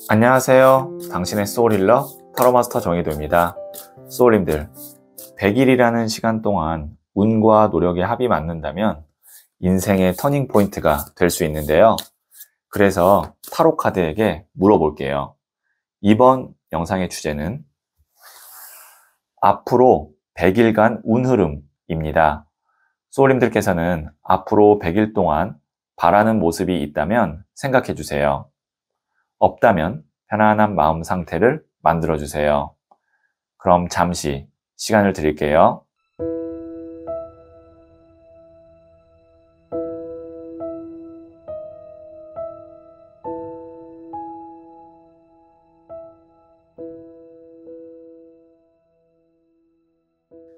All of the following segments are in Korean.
안녕하세요. 당신의 소울힐러 타로마스터 정의도입니다. 소울님들, 100일이라는 시간 동안 운과 노력의 합이 맞는다면 인생의 터닝 포인트가 될 수 있는데요. 그래서 타로 카드에게 물어볼게요. 이번 영상의 주제는 앞으로 100일간 운 흐름입니다. 소울님들께서는 앞으로 100일 동안 바라는 모습이 있다면 생각해 주세요. 없다면 편안한 마음 상태를 만들어 주세요. 그럼 잠시 시간을 드릴게요.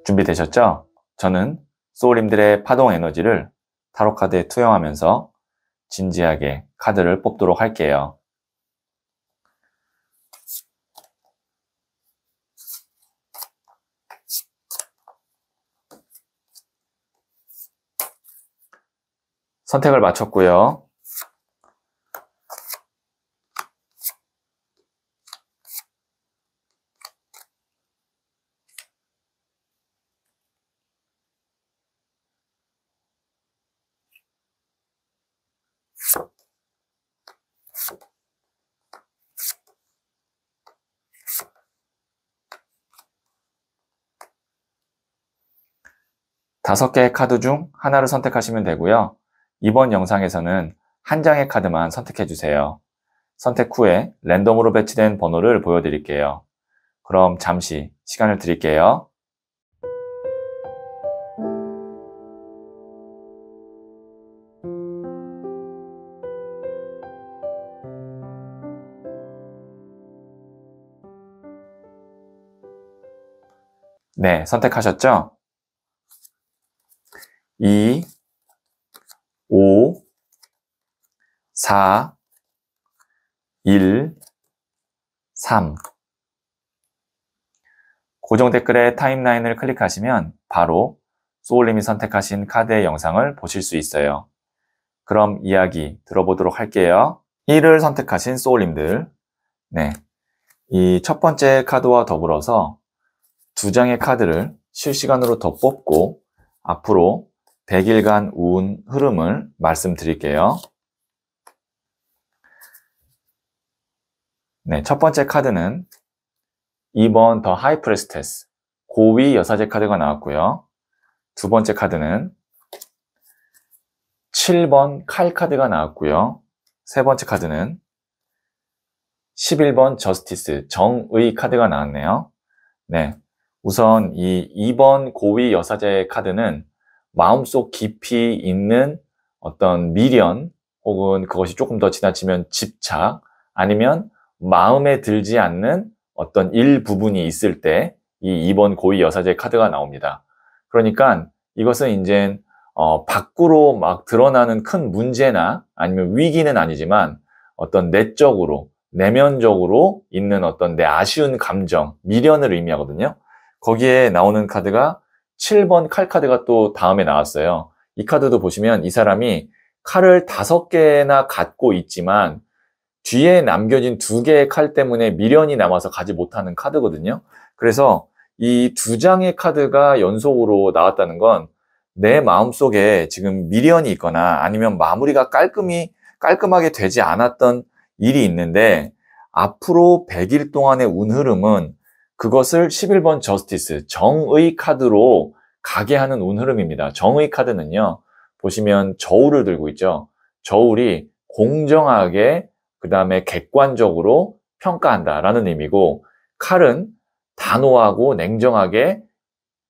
준비되셨죠? 저는 소울님들의 파동 에너지를 타로 카드에 투영하면서 진지하게 카드를 뽑도록 할게요. 선택을 마쳤고요. 다섯 개의 카드 중 하나를 선택하시면 되고요. 이번 영상에서는 한 장의 카드만 선택해 주세요. 선택 후에 랜덤으로 배치된 번호를 보여드릴게요. 그럼 잠시 시간을 드릴게요. 네, 선택하셨죠? 2, 5, 4, 1, 3. 고정 댓글에 타임라인을 클릭하시면 바로 소울님이 선택하신 카드의 영상을 보실 수 있어요. 그럼 이야기 들어보도록 할게요. 1을 선택하신 소울님들, 네, 이 첫 번째 카드와 더불어서 두 장의 카드를 실시간으로 더 뽑고 앞으로 100일간 운 흐름을 말씀드릴게요. 네, 첫 번째 카드는 2번 더 하이프레스테스, 고위 여사제 카드가 나왔고요. 두 번째 카드는 7번 칼 카드가 나왔고요. 세 번째 카드는 11번 저스티스, 정의 카드가 나왔네요. 네, 우선 이 2번 고위 여사제 카드는 마음속 깊이 있는 어떤 미련 혹은 그것이 조금 더 지나치면 집착 아니면 마음에 들지 않는 어떤 일부분이 있을 때 이 2번 고위 여사제 카드가 나옵니다. 그러니까 이것은 이제 밖으로 막 드러나는 큰 문제나 아니면 위기는 아니지만 어떤 내적으로 내면적으로 있는 어떤 내 아쉬운 감정, 미련을 의미하거든요. 거기에 나오는 카드가 7번 칼 카드가 또 다음에 나왔어요. 이 카드도 보시면 이 사람이 칼을 5개나 갖고 있지만 뒤에 남겨진 2개의 칼 때문에 미련이 남아서 가지 못하는 카드거든요. 그래서 이 두 장의 카드가 연속으로 나왔다는 건 내 마음속에 지금 미련이 있거나 아니면 마무리가 깔끔하게 되지 않았던 일이 있는데 앞으로 100일 동안의 운 흐름은 그것을 11번 저스티스, 정의 카드로 가게 하는 운 흐름입니다. 정의 카드는요, 보시면 저울을 들고 있죠. 저울이 공정하게, 그 다음에 객관적으로 평가한다라는 의미고, 칼은 단호하고 냉정하게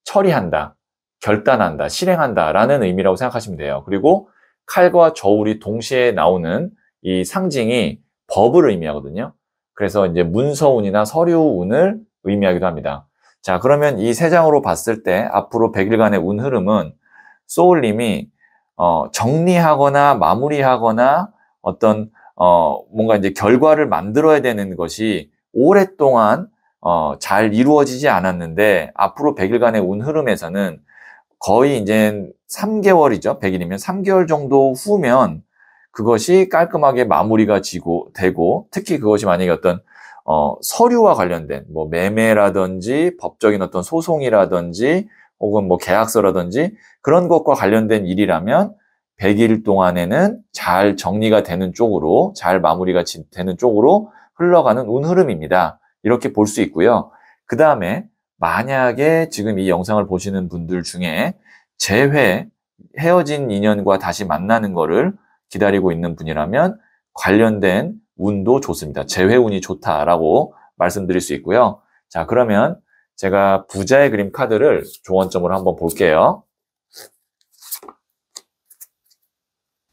처리한다, 결단한다, 실행한다라는 의미라고 생각하시면 돼요. 그리고 칼과 저울이 동시에 나오는 이 상징이 법을 의미하거든요. 그래서 이제 문서운이나 서류운을 의미하기도 합니다. 자, 그러면 이 세 장으로 봤을 때 앞으로 100일간의 운 흐름은 소울님이 정리하거나 마무리하거나 어떤 뭔가 이제 결과를 만들어야 되는 것이 오랫동안 잘 이루어지지 않았는데 앞으로 100일간의 운 흐름에서는 거의 이제 3개월이죠. 100일이면 3개월 정도 후면 그것이 깔끔하게 마무리가 되고, 특히 그것이 만약에 어떤 서류와 관련된 뭐 매매라든지 법적인 어떤 소송이라든지 혹은 뭐 계약서라든지 그런 것과 관련된 일이라면 100일 동안에는 잘 정리가 되는 쪽으로, 잘 마무리가 되는 쪽으로 흘러가는 운 흐름입니다. 이렇게 볼 수 있고요. 그 다음에 만약에 지금 이 영상을 보시는 분들 중에 헤어진 인연과 다시 만나는 거를 기다리고 있는 분이라면 관련된 운도 좋습니다. 재회운이 좋다라고 말씀드릴 수 있고요. 자, 그러면 제가 부자의 그림 카드를 조언점으로 한번 볼게요.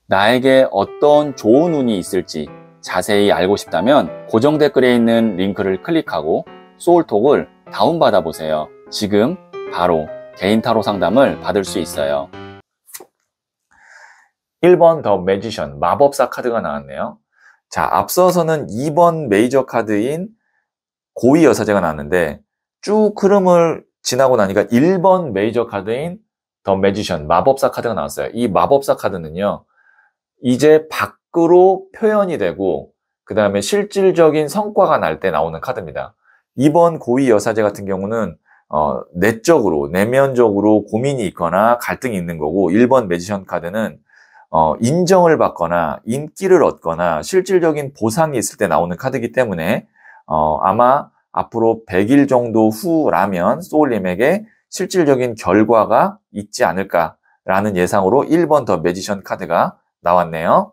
나에게 어떤 좋은 운이 있을지 자세히 알고 싶다면 고정 댓글에 있는 링크를 클릭하고 소울톡을 다운받아 보세요. 지금 바로 개인 타로 상담을 받을 수 있어요. 1번 더 매지션, 마법사 카드가 나왔네요. 자, 앞서서는 2번 메이저 카드인 고위 여사제가 나왔는데 쭉 흐름을 지나고 나니까 1번 메이저 카드인 더 매지션, 마법사 카드가 나왔어요. 이 마법사 카드는요, 이제 밖으로 표현이 되고 그 다음에 실질적인 성과가 날 때 나오는 카드입니다. 2번 고위 여사제 같은 경우는 내적으로, 내면적으로 고민이 있거나 갈등이 있는 거고, 1번 매지션 카드는 인정을 받거나 인기를 얻거나 실질적인 보상이 있을 때 나오는 카드이기 때문에 아마 앞으로 100일 정도 후라면 소울님에게 실질적인 결과가 있지 않을까라는 예상으로 1번 더 매지션 카드가 나왔네요.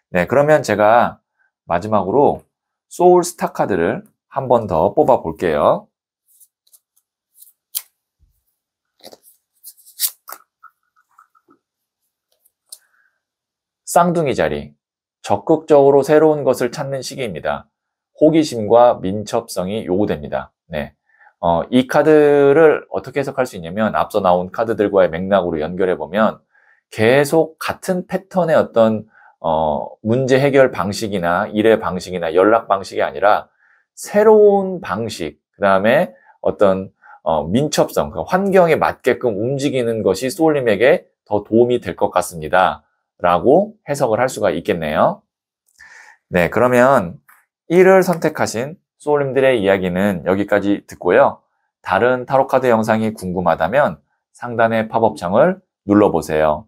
네, 그러면 제가 마지막으로 소울 스타 카드를 한 번 더 뽑아 볼게요. 쌍둥이 자리, 적극적으로 새로운 것을 찾는 시기입니다. 호기심과 민첩성이 요구됩니다. 네, 이 카드를 어떻게 해석할 수 있냐면 앞서 나온 카드들과의 맥락으로 연결해보면 계속 같은 패턴의 어떤 문제 해결 방식이나 일의 방식이나 연락 방식이 아니라 새로운 방식, 그 다음에 어떤 민첩성, 그 환경에 맞게끔 움직이는 것이 소울님에게 더 도움이 될 것 같습니다. 라고 해석을 할 수가 있겠네요. 네, 그러면 1을 선택하신 소울님들의 이야기는 여기까지 듣고요. 다른 타로카드 영상이 궁금하다면 상단의 팝업창을 눌러보세요.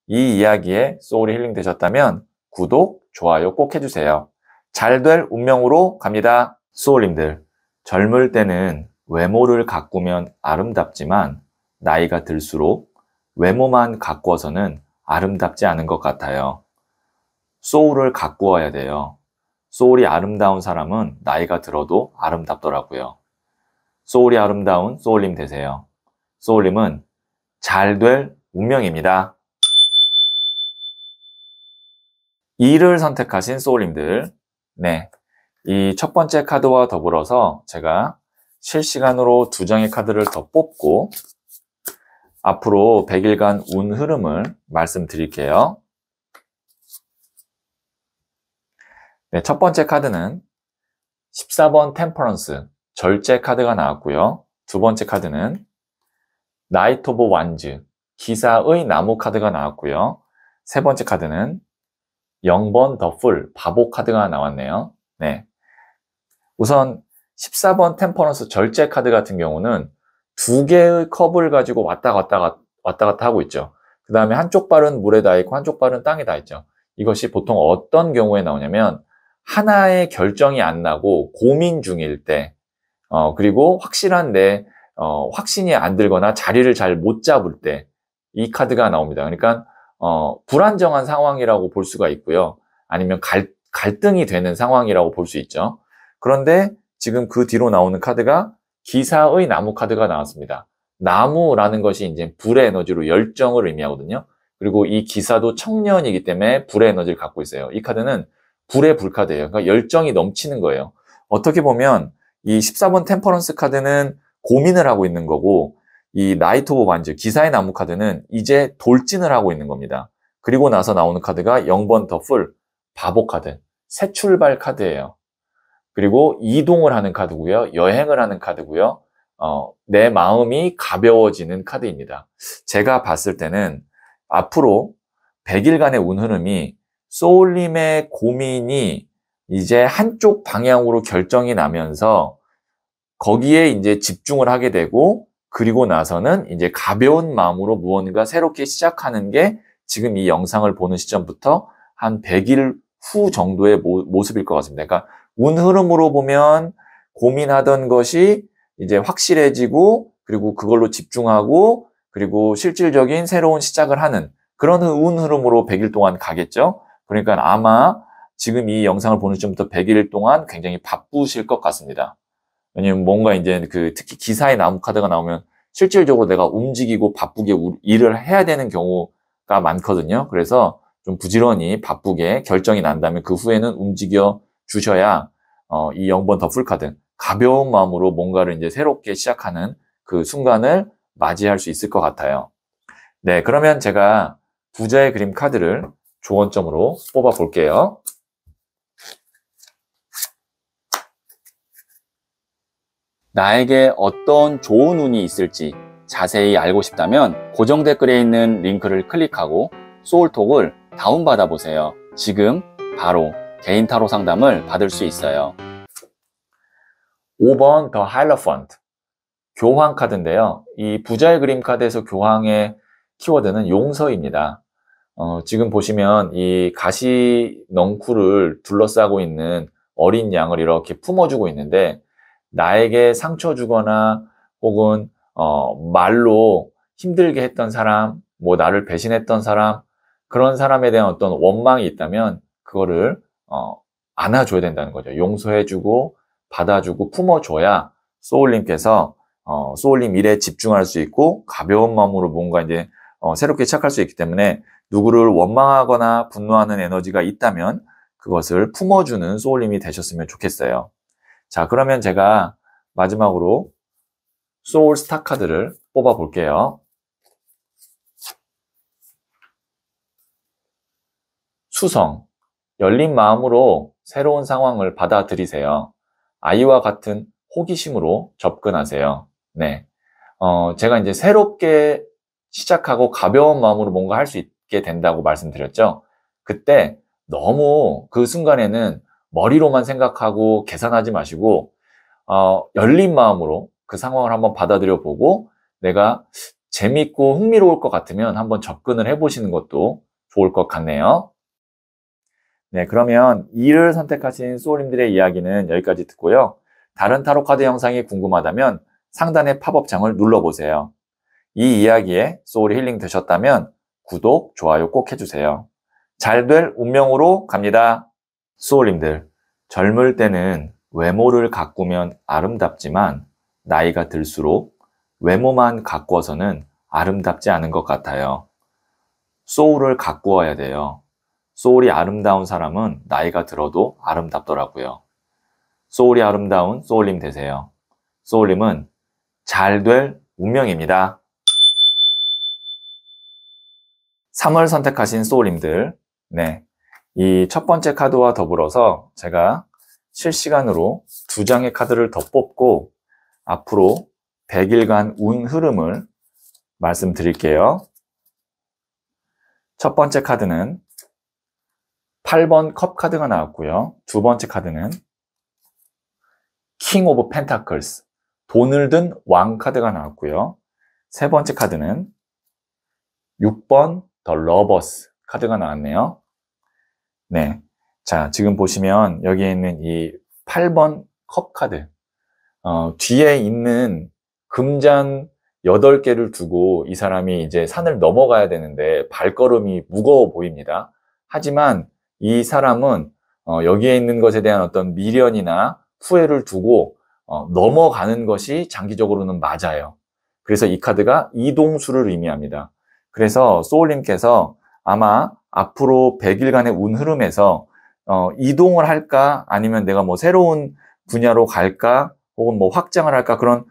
이 이야기에 소울이 힐링 되셨다면 구독, 좋아요 꼭 해주세요. 잘 될 운명으로 갑니다. 소울님들, 젊을 때는 외모를 가꾸면 아름답지만 나이가 들수록 외모만 가꾸어서는 아름답지 않은 것 같아요. 소울을 가꾸어야 돼요. 소울이 아름다운 사람은 나이가 들어도 아름답더라고요. 소울이 아름다운 소울님 되세요. 소울님은 잘 될 운명입니다. 2를 선택하신 소울님들, 네, 이 첫 번째 카드와 더불어서 제가 실시간으로 2장의 카드를 더 뽑고 앞으로 100일간 운 흐름을 말씀드릴게요. 네, 첫 번째 카드는 14번 템퍼런스, 절제 카드가 나왔고요. 두 번째 카드는 나이트 오브 완즈, 기사의 나무 카드가 나왔고요. 세 번째 카드는 0번 더 풀, 바보 카드가 나왔네요. 네, 우선 14번 템퍼런스 절제 카드 같은 경우는 2개의 컵을 가지고 왔다 갔다 하고 있죠. 그 다음에 한쪽 발은 물에 닿아 있고 한쪽 발은 땅에 닿아 있죠. 이것이 보통 어떤 경우에 나오냐면 하나의 결정이 안 나고 고민 중일 때, 그리고 확실한 확신이 안 들거나 자리를 잘 못 잡을 때 이 카드가 나옵니다. 그러니까 불안정한 상황이라고 볼 수가 있고요. 아니면 갈등이 되는 상황이라고 볼 수 있죠. 그런데 지금 그 뒤로 나오는 카드가 기사의 나무 카드가 나왔습니다. 나무라는 것이 이제 불의 에너지로 열정을 의미하거든요. 그리고 이 기사도 청년이기 때문에 불의 에너지를 갖고 있어요. 이 카드는 불의 불카드예요. 그러니까 열정이 넘치는 거예요. 어떻게 보면 이 14번 템퍼런스 카드는 고민을 하고 있는 거고, 이 나이트 오브 완즈, 기사의 나무 카드는 이제 돌진을 하고 있는 겁니다. 그리고 나서 나오는 카드가 0번 더 풀, 바보 카드, 새 출발 카드예요. 그리고 이동을 하는 카드고요. 여행을 하는 카드고요. 내 마음이 가벼워지는 카드입니다. 제가 봤을 때는 앞으로 100일간의 운 흐름이 소울님의 고민이 이제 한쪽 방향으로 결정이 나면서 거기에 이제 집중을 하게 되고, 그리고 나서는 이제 가벼운 마음으로 무언가 새롭게 시작하는 게 지금 이 영상을 보는 시점부터 한 100일 후 정도의 모습일 것 같습니다. 그러니까 운 흐름으로 보면 고민하던 것이 이제 확실해지고, 그리고 그걸로 집중하고, 그리고 실질적인 새로운 시작을 하는 그런 운 흐름으로 100일 동안 가겠죠. 그러니까 아마 지금 이 영상을 보는 시점부터 100일 동안 굉장히 바쁘실 것 같습니다. 왜냐면 뭔가 이제 특히 기사의 나무 카드가 나오면 실질적으로 내가 움직이고 바쁘게 일을 해야 되는 경우가 많거든요. 그래서 좀 부지런히 바쁘게 결정이 난다면 그 후에는 움직여 주셔야 이 0번 더풀 카드, 가벼운 마음으로 뭔가를 이제 새롭게 시작하는 그 순간을 맞이할 수 있을 것 같아요. 네, 그러면 제가 부자의 그림 카드를 조언점으로 뽑아 볼게요. 나에게 어떤 좋은 운이 있을지 자세히 알고 싶다면 고정 댓글에 있는 링크를 클릭하고 소울톡을 다운받아 보세요. 지금 바로 개인 타로 상담을 받을 수 있어요. 5번 더 하이러펀트, 교황 카드인데요. 이 부자의 그림 카드에서 교황의 키워드는 용서입니다. 지금 보시면 이 가시 넝쿨을 둘러싸고 있는 어린 양을 이렇게 품어주고 있는데, 나에게 상처 주거나 혹은 말로 힘들게 했던 사람, 뭐 나를 배신했던 사람, 그런 사람에 대한 어떤 원망이 있다면 그거를 안아줘야 된다는 거죠. 용서해주고 받아주고 품어줘야 소울님께서 소울님 일에 집중할 수 있고 가벼운 마음으로 뭔가 이제 새롭게 시작할 수 있기 때문에, 누구를 원망하거나 분노하는 에너지가 있다면 그것을 품어주는 소울님이 되셨으면 좋겠어요. 자, 그러면 제가 마지막으로 소울 스타 카드를 뽑아 볼게요. 수성, 열린 마음으로 새로운 상황을 받아들이세요. 아이와 같은 호기심으로 접근하세요. 네. 제가 이제 새롭게 시작하고 가벼운 마음으로 뭔가 할 수 있게 된다고 말씀드렸죠. 그때 너무 그 순간에는 머리로만 생각하고 계산하지 마시고, 열린 마음으로 그 상황을 한번 받아들여 보고, 내가 재밌고 흥미로울 것 같으면 한번 접근을 해보시는 것도 좋을 것 같네요. 네, 그러면 2를 선택하신 소울님들의 이야기는 여기까지 듣고요. 다른 타로 카드 영상이 궁금하다면 상단의 팝업창을 눌러보세요. 이 이야기에 소울 힐링 되셨다면 구독, 좋아요 꼭 해주세요. 잘 될 운명으로 갑니다. 소울님들, 젊을 때는 외모를 가꾸면 아름답지만 나이가 들수록 외모만 가꾸어서는 아름답지 않은 것 같아요. 소울을 가꾸어야 돼요. 소울이 아름다운 사람은 나이가 들어도 아름답더라고요. 소울이 아름다운 소울님 되세요. 소울님은 잘 될 운명입니다. 3월 선택하신 소울님들, 네, 이 첫 번째 카드와 더불어서 제가 실시간으로 2장의 카드를 더 뽑고 앞으로 100일간 운 흐름을 말씀드릴게요. 첫 번째 카드는 8번 컵 카드가 나왔고요. 두 번째 카드는 킹 오브 펜타클스, 돈을 든 왕 카드가 나왔고요. 세 번째 카드는 6번 더 러버스 카드가 나왔네요. 네, 자, 지금 보시면 여기에 있는 이 8번 컵 카드, 뒤에 있는 금잔 8개를 두고 이 사람이 이제 산을 넘어가야 되는데 발걸음이 무거워 보입니다. 하지만 이 사람은 여기에 있는 것에 대한 어떤 미련이나 후회를 두고 넘어가는 것이 장기적으로는 맞아요. 그래서 이 카드가 이동수를 의미합니다. 그래서 소울님께서 아마 앞으로 100일간의 운 흐름에서 이동을 할까, 아니면 내가 뭐 새로운 분야로 갈까, 혹은 뭐 확장을 할까, 그런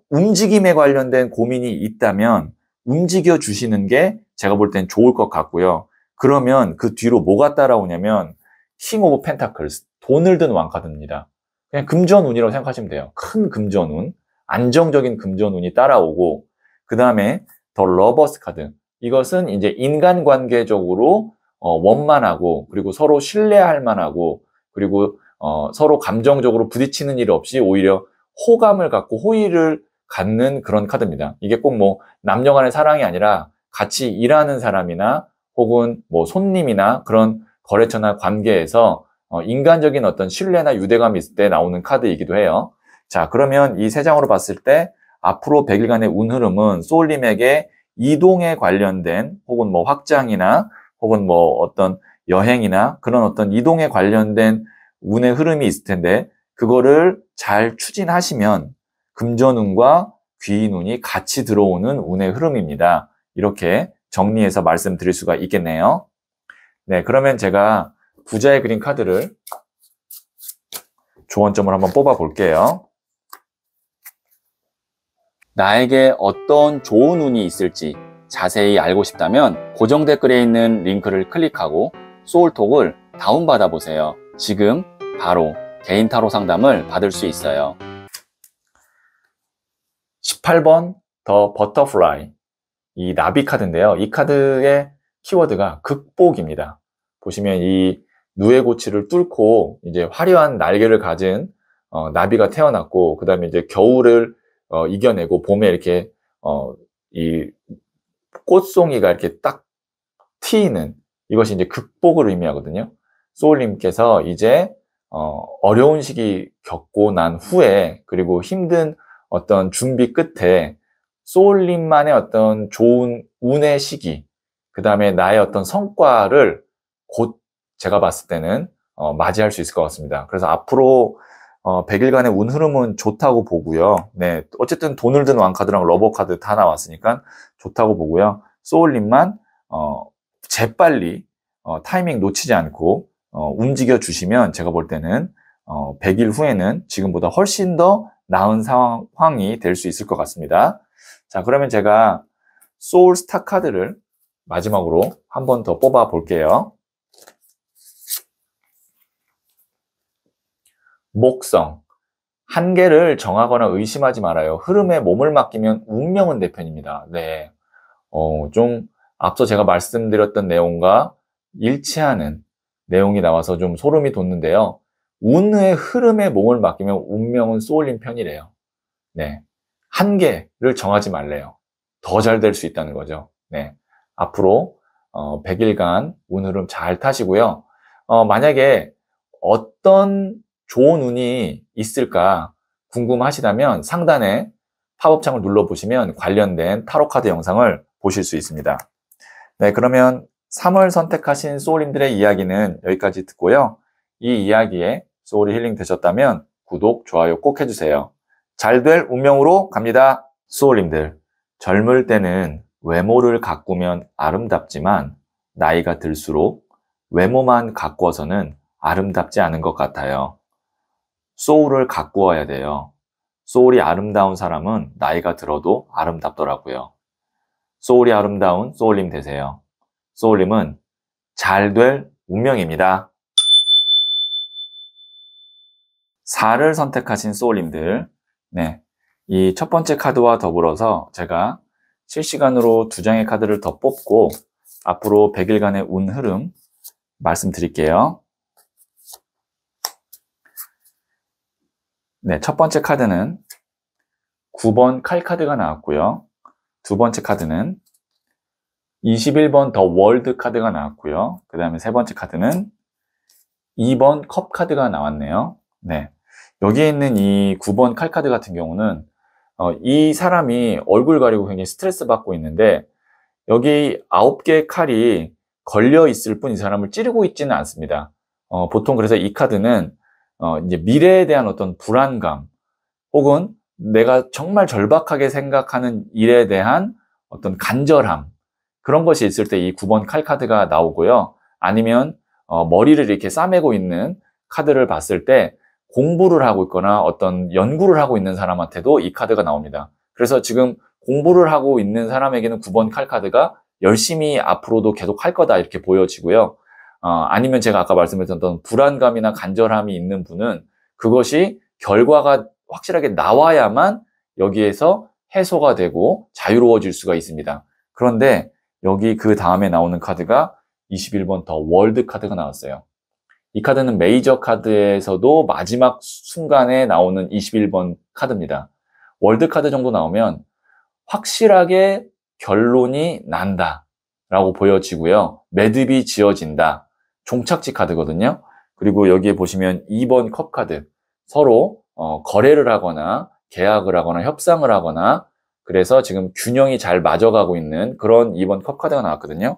움직임에 관련된 고민이 있다면 움직여 주시는 게 제가 볼 땐 좋을 것 같고요. 그러면 그 뒤로 뭐가 따라오냐면 킹 오브 펜타클스, 돈을 든 왕 카드입니다. 그냥 금전운이라고 생각하시면 돼요. 큰 금전운, 안정적인 금전운이 따라오고, 그 다음에 더 러버스 카드, 이것은 이제 인간관계적으로 원만하고, 그리고 서로 신뢰할 만하고, 그리고 서로 감정적으로 부딪히는 일 없이 오히려 호감을 갖고 호의를 갖는 그런 카드입니다. 이게 꼭 뭐 남녀 간의 사랑이 아니라 같이 일하는 사람이나 혹은 뭐 손님이나 그런 거래처나 관계에서 인간적인 어떤 신뢰나 유대감이 있을 때 나오는 카드이기도 해요. 자, 그러면 이 세 장으로 봤을 때 앞으로 100일간의 운 흐름은 소울님에게 이동에 관련된 혹은 뭐 확장이나 혹은 뭐 어떤 여행이나 그런 어떤 이동에 관련된 운의 흐름이 있을 텐데 그거를 잘 추진하시면 금전운과 귀인운이 같이 들어오는 운의 흐름입니다. 이렇게 정리해서 말씀드릴 수가 있겠네요. 네, 그러면 제가 부자의 그림 카드를 조언점을 한번 뽑아 볼게요. 나에게 어떤 좋은 운이 있을지 자세히 알고 싶다면 고정 댓글에 있는 링크를 클릭하고 소울톡을 다운받아 보세요. 지금 바로 개인 타로 상담을 받을 수 있어요. 18번 더 버터플라이, 이 나비 카드인데요. 이 카드의 키워드가 극복입니다. 보시면 이 누에고치를 뚫고 이제 화려한 날개를 가진 나비가 태어났고, 그 다음에 이제 겨울을 이겨내고 봄에 이렇게 이 꽃송이가 이렇게 딱 트이는, 이것이 이제 극복을 의미하거든요. 소울님께서 이제 어려운 시기 겪고 난 후에, 그리고 힘든 어떤 준비 끝에 소울님만의 어떤 좋은 운의 시기, 그 다음에 나의 어떤 성과를 곧 제가 봤을 때는 맞이할 수 있을 것 같습니다. 그래서 앞으로 100일간의 운 흐름은 좋다고 보고요. 네, 어쨌든 돈을 든 왕카드랑 러버카드 다 나왔으니까 좋다고 보고요. 소울님만 재빨리 타이밍 놓치지 않고 움직여 주시면 제가 볼 때는 100일 후에는 지금보다 훨씬 더 나은 상황이 될 수 있을 것 같습니다. 자, 그러면 제가 소울 스타 카드를 마지막으로 한 번 더 뽑아 볼게요. 목성. 한계를 정하거나 의심하지 말아요. 흐름에 몸을 맡기면 운명은 내 편입니다. 네. 좀 앞서 제가 말씀드렸던 내용과 일치하는 내용이 나와서 좀 소름이 돋는데요. 운의 흐름에 몸을 맡기면 운명은 소울님 편이래요. 네. 한계를 정하지 말래요. 더 잘 될 수 있다는 거죠. 네. 앞으로 100일간 운 흐름 잘 타시고요. 만약에 어떤 좋은 운이 있을까 궁금하시다면 상단에 팝업창을 눌러보시면 관련된 타로카드 영상을 보실 수 있습니다. 네, 그러면 3월 선택하신 소울님들의 이야기는 여기까지 듣고요. 이 이야기에 소울이 힐링 되셨다면 구독, 좋아요 꼭 해주세요. 잘 될 운명으로 갑니다. 소울님들, 젊을 때는 외모를 가꾸면 아름답지만 나이가 들수록 외모만 가꾸어서는 아름답지 않은 것 같아요. 소울을 가꾸어야 돼요. 소울이 아름다운 사람은 나이가 들어도 아름답더라고요. 소울이 아름다운 소울님 되세요. 소울님은 잘 될 운명입니다. 4를 선택하신 소울님들, 네, 이 첫 번째 카드와 더불어서 제가 실시간으로 2장의 카드를 더 뽑고 앞으로 100일간의 운 흐름 말씀드릴게요. 네, 첫 번째 카드는 9번 칼 카드가 나왔고요. 두 번째 카드는 21번 더 월드 카드가 나왔고요. 그 다음에 세 번째 카드는 2번 컵 카드가 나왔네요. 네, 여기에 있는 이 9번 칼 카드 같은 경우는 이 사람이 얼굴 가리고 굉장히 스트레스 받고 있는데 여기 9개의 칼이 걸려 있을 뿐 이 사람을 찌르고 있지는 않습니다. 보통 그래서 이 카드는 이제 미래에 대한 어떤 불안감 혹은 내가 정말 절박하게 생각하는 일에 대한 어떤 간절함, 그런 것이 있을 때 이 9번 칼 카드가 나오고요. 아니면 머리를 이렇게 싸매고 있는 카드를 봤을 때 공부를 하고 있거나 어떤 연구를 하고 있는 사람한테도 이 카드가 나옵니다. 그래서 지금 공부를 하고 있는 사람에게는 9번 칼 카드가 열심히 앞으로도 계속 할 거다 이렇게 보여지고요. 아니면 제가 아까 말씀드렸던 불안감이나 간절함이 있는 분은 그것이 결과가 확실하게 나와야만 여기에서 해소가 되고 자유로워질 수가 있습니다. 그런데 여기 그 다음에 나오는 카드가 21번 더 월드 카드가 나왔어요. 이 카드는 메이저 카드에서도 마지막 순간에 나오는 21번 카드입니다. 월드 카드 정도 나오면 확실하게 결론이 난다 라고 보여지고요. 매듭이 지어진다. 종착지 카드거든요. 그리고 여기에 보시면 2번 컵 카드. 서로 거래를 하거나 계약을 하거나 협상을 하거나 그래서 지금 균형이 잘 맞아가고 있는 그런 2번 컵 카드가 나왔거든요.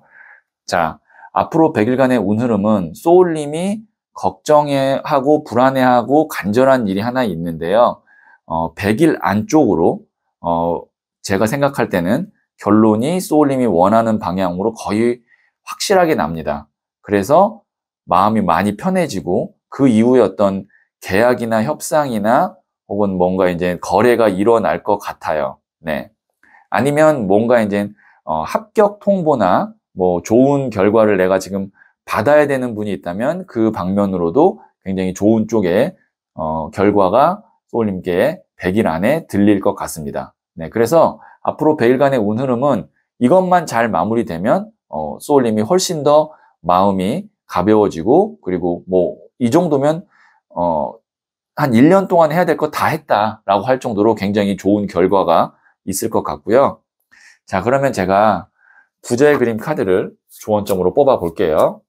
자, 앞으로 100일간의 운 흐름은 소울님이 걱정하고 불안해하고 간절한 일이 하나 있는데요. 100일 안쪽으로 제가 생각할 때는 결론이 소울님이 원하는 방향으로 거의 확실하게 납니다. 그래서 마음이 많이 편해지고 그 이후에 어떤 계약이나 협상이나 혹은 뭔가 이제 거래가 일어날 것 같아요. 네. 아니면 뭔가 이제 합격 통보나 뭐 좋은 결과를 내가 지금 받아야 되는 분이 있다면 그 방면으로도 굉장히 좋은 쪽의 결과가 소울님께 100일 안에 들릴 것 같습니다. 네, 그래서 앞으로 100일간의 운 흐름은 이것만 잘 마무리되면 소울님이 훨씬 더 마음이 가벼워지고 그리고 뭐 이 정도면 한 1년 동안 해야 될 거 다 했다라고 할 정도로 굉장히 좋은 결과가 있을 것 같고요. 자, 그러면 제가 부자의 그림 카드를 조언점으로 뽑아 볼게요.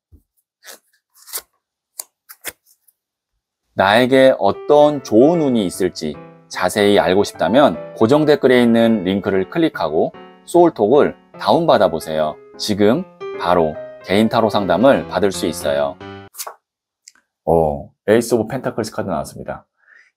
나에게 어떤 좋은 운이 있을지 자세히 알고 싶다면 고정 댓글에 있는 링크를 클릭하고 소울톡을 다운받아 보세요. 지금 바로 개인 타로 상담을 받을 수 있어요. 에이스 오브 펜타클스 카드 나왔습니다.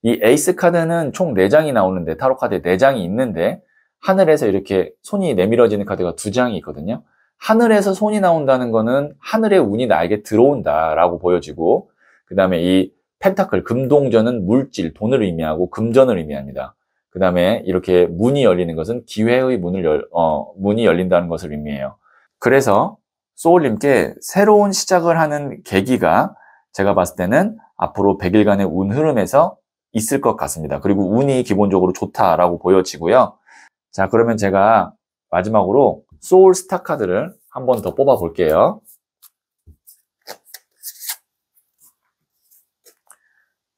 이 에이스 카드는 총 4장이 나오는데 타로 카드에 4장이 있는데 하늘에서 이렇게 손이 내밀어지는 카드가 2장이 있거든요. 하늘에서 손이 나온다는 거는 하늘의 운이 나에게 들어온다라고 보여지고 그 다음에 이 펜타클, 금동전은 물질, 돈을 의미하고 금전을 의미합니다. 그 다음에 이렇게 문이 열리는 것은 기회의 문이 열린다는 것을 의미해요. 그래서 소울님께 새로운 시작을 하는 계기가 제가 봤을 때는 앞으로 100일간의 운 흐름에서 있을 것 같습니다. 그리고 운이 기본적으로 좋다라고 보여지고요. 자, 그러면 제가 마지막으로 소울 스타 카드를 한 번 더 뽑아 볼게요.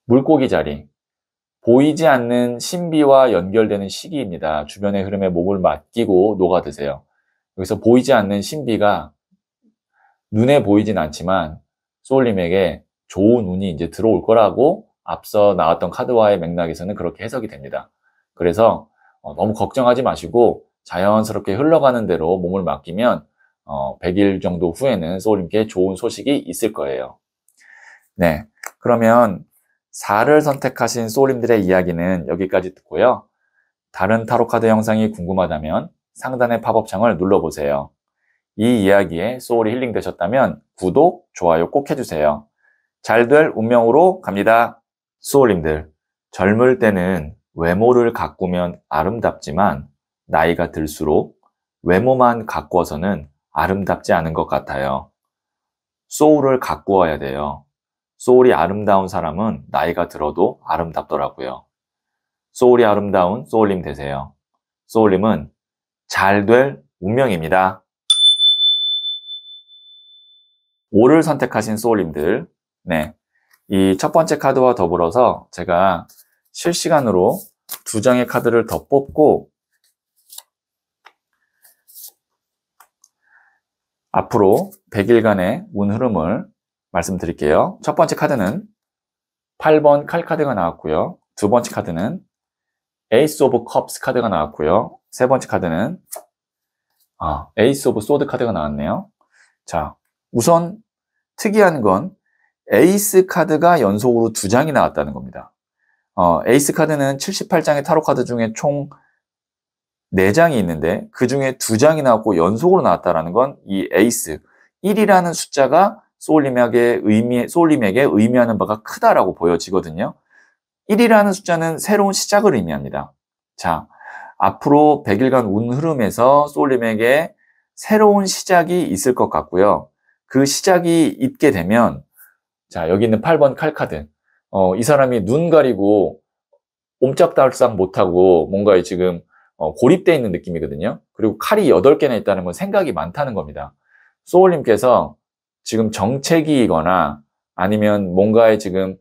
물고기 자리. 보이지 않는 신비와 연결되는 시기입니다. 주변의 흐름에 몸을 맡기고 녹아드세요. 여기서 보이지 않는 신비가 눈에 보이진 않지만 소울님에게 좋은 운이 이제 들어올 거라고 앞서 나왔던 카드와의 맥락에서는 그렇게 해석이 됩니다. 그래서 너무 걱정하지 마시고 자연스럽게 흘러가는 대로 몸을 맡기면 100일 정도 후에는 소울님께 좋은 소식이 있을 거예요. 네, 그러면 4를 선택하신 소울님들의 이야기는 여기까지 듣고요. 다른 타로 카드 영상이 궁금하다면 상단의 팝업창을 눌러보세요. 이 이야기에 소울이 힐링 되셨다면 구독, 좋아요 꼭 해주세요. 잘 될 운명으로 갑니다. 소울님들, 젊을 때는 외모를 가꾸면 아름답지만 나이가 들수록 외모만 가꾸어서는 아름답지 않은 것 같아요. 소울을 가꾸어야 돼요. 소울이 아름다운 사람은 나이가 들어도 아름답더라고요. 소울이 아름다운 소울님 되세요. 소울님은 잘 될 운명입니다. 5를 선택하신 소울님들, 네, 이 첫 번째 카드와 더불어서 제가 실시간으로 2장의 카드를 더 뽑고 앞으로 100일간의 운 흐름을 말씀드릴게요. 첫 번째 카드는 8번 칼 카드가 나왔고요. 두 번째 카드는 에이스 오브 컵스 카드가 나왔고요. 세 번째 카드는 에이스 오브 소드 카드가 나왔네요. 자, 우선 특이한 건 에이스 카드가 연속으로 2장이 나왔다는 겁니다. 에이스 카드는 78장의 타로 카드 중에 총 4장이 있는데 그 중에 2장이 나왔고 연속으로 나왔다는 건 이 에이스 1이라는 숫자가 소울님에게 의미하는 바가 크다라고 보여지거든요. 1이라는 숫자는 새로운 시작을 의미합니다. 자, 앞으로 100일간 운 흐름에서 소울님에게 새로운 시작이 있을 것 같고요. 그 시작이 있게 되면 자, 여기 있는 8번 칼 카드. 이 사람이 눈 가리고 옴짝달싹 못하고 뭔가 지금 고립되어 있는 느낌이거든요. 그리고 칼이 8개나 있다는 건 생각이 많다는 겁니다. 소울님께서 지금 정체기이거나 아니면 뭔가에 지금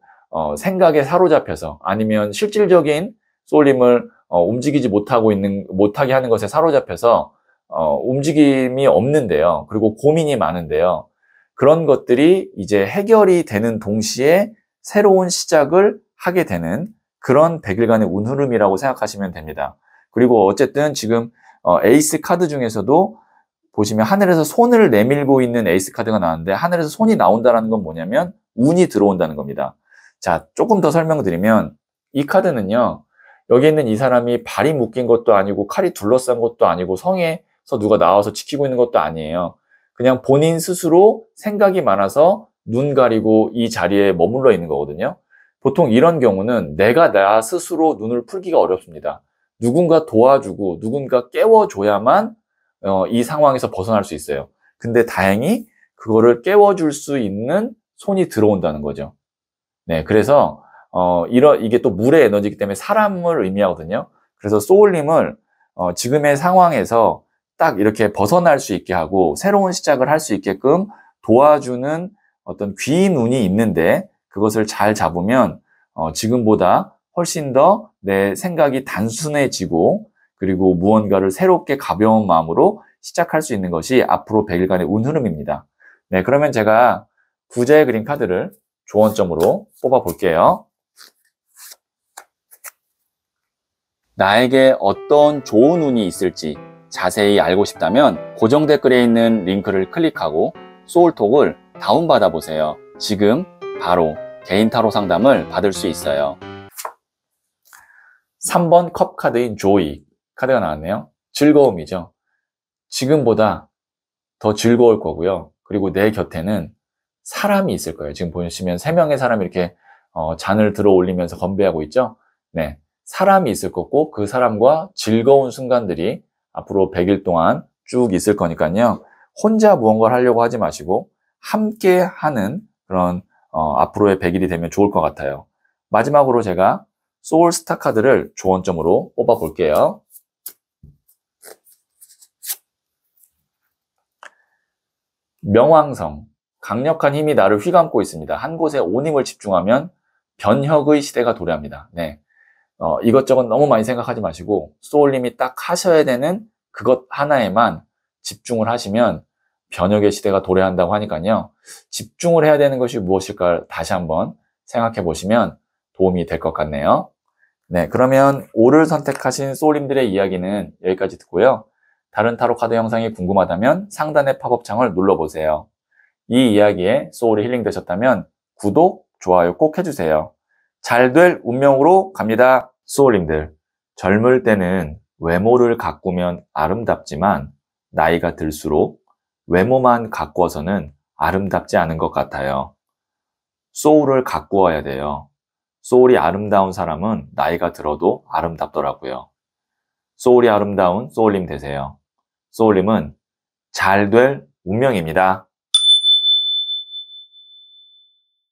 생각에 사로잡혀서 아니면 실질적인 소울림을 움직이지 못하게 하는 것에 사로잡혀서 움직임이 없는데요. 그리고 고민이 많은데요. 그런 것들이 이제 해결이 되는 동시에 새로운 시작을 하게 되는 그런 100일간의 운흐름이라고 생각하시면 됩니다. 그리고 어쨌든 지금 에이스 카드 중에서도 보시면 하늘에서 손을 내밀고 있는 에이스 카드가 나왔는데 하늘에서 손이 나온다는 건 뭐냐면 운이 들어온다는 겁니다. 자, 조금 더 설명드리면 이 카드는요. 여기 있는 이 사람이 발이 묶인 것도 아니고 칼이 둘러싼 것도 아니고 성에서 누가 나와서 지키고 있는 것도 아니에요. 그냥 본인 스스로 생각이 많아서 눈 가리고 이 자리에 머물러 있는 거거든요. 보통 이런 경우는 내가 나 스스로 눈을 풀기가 어렵습니다. 누군가 도와주고 누군가 깨워줘야만 이 상황에서 벗어날 수 있어요. 근데 다행히 그거를 깨워줄 수 있는 손이 들어온다는 거죠. 네, 그래서 이게 또 물의 에너지이기 때문에 사람을 의미하거든요. 그래서 소울님을 지금의 상황에서 딱 이렇게 벗어날 수 있게 하고 새로운 시작을 할 수 있게끔 도와주는 어떤 귀인 운이 있는데 그것을 잘 잡으면 지금보다 훨씬 더 내 생각이 단순해지고 그리고 무언가를 새롭게 가벼운 마음으로 시작할 수 있는 것이 앞으로 100일간의 운 흐름입니다. 네, 그러면 제가 부자의 그림 카드를 조언점으로 뽑아 볼게요. 나에게 어떤 좋은 운이 있을지 자세히 알고 싶다면 고정 댓글에 있는 링크를 클릭하고 소울톡을 다운받아 보세요. 지금 바로 개인 타로 상담을 받을 수 있어요. 3번 컵 카드인 조이 카드가 나왔네요. 즐거움이죠. 지금보다 더 즐거울 거고요. 그리고 내 곁에는 사람이 있을 거예요. 지금 보시면 3명의 사람이 이렇게 잔을 들어 올리면서 건배하고 있죠. 네, 사람이 있을 거고 그 사람과 즐거운 순간들이 앞으로 100일 동안 쭉 있을 거니까요. 혼자 무언가를 하려고 하지 마시고 함께 하는 그런 앞으로의 100일이 되면 좋을 것 같아요. 마지막으로 제가 소울스타 카드를 조언점으로 뽑아 볼게요. 명왕성, 강력한 힘이 나를 휘감고 있습니다. 한 곳에 온 힘을 집중하면 변혁의 시대가 도래합니다. 네, 이것저것 너무 많이 생각하지 마시고 소울님이 딱 하셔야 되는 그것 하나에만 집중을 하시면 변혁의 시대가 도래한다고 하니까요. 집중을 해야 되는 것이 무엇일까 다시 한번 생각해 보시면 도움이 될 것 같네요. 네, 그러면 O를 선택하신 소울님들의 이야기는 여기까지 듣고요. 다른 타로 카드 영상이 궁금하다면 상단의 팝업창을 눌러보세요. 이 이야기에 소울이 힐링되셨다면 구독, 좋아요 꼭 해주세요. 잘 될 운명으로 갑니다. 소울님들, 젊을 때는 외모를 가꾸면 아름답지만 나이가 들수록 외모만 가꾸어서는 아름답지 않은 것 같아요. 소울을 가꾸어야 돼요. 소울이 아름다운 사람은 나이가 들어도 아름답더라고요. 소울이 아름다운 소울님 되세요. 소울님은 잘 될 운명입니다.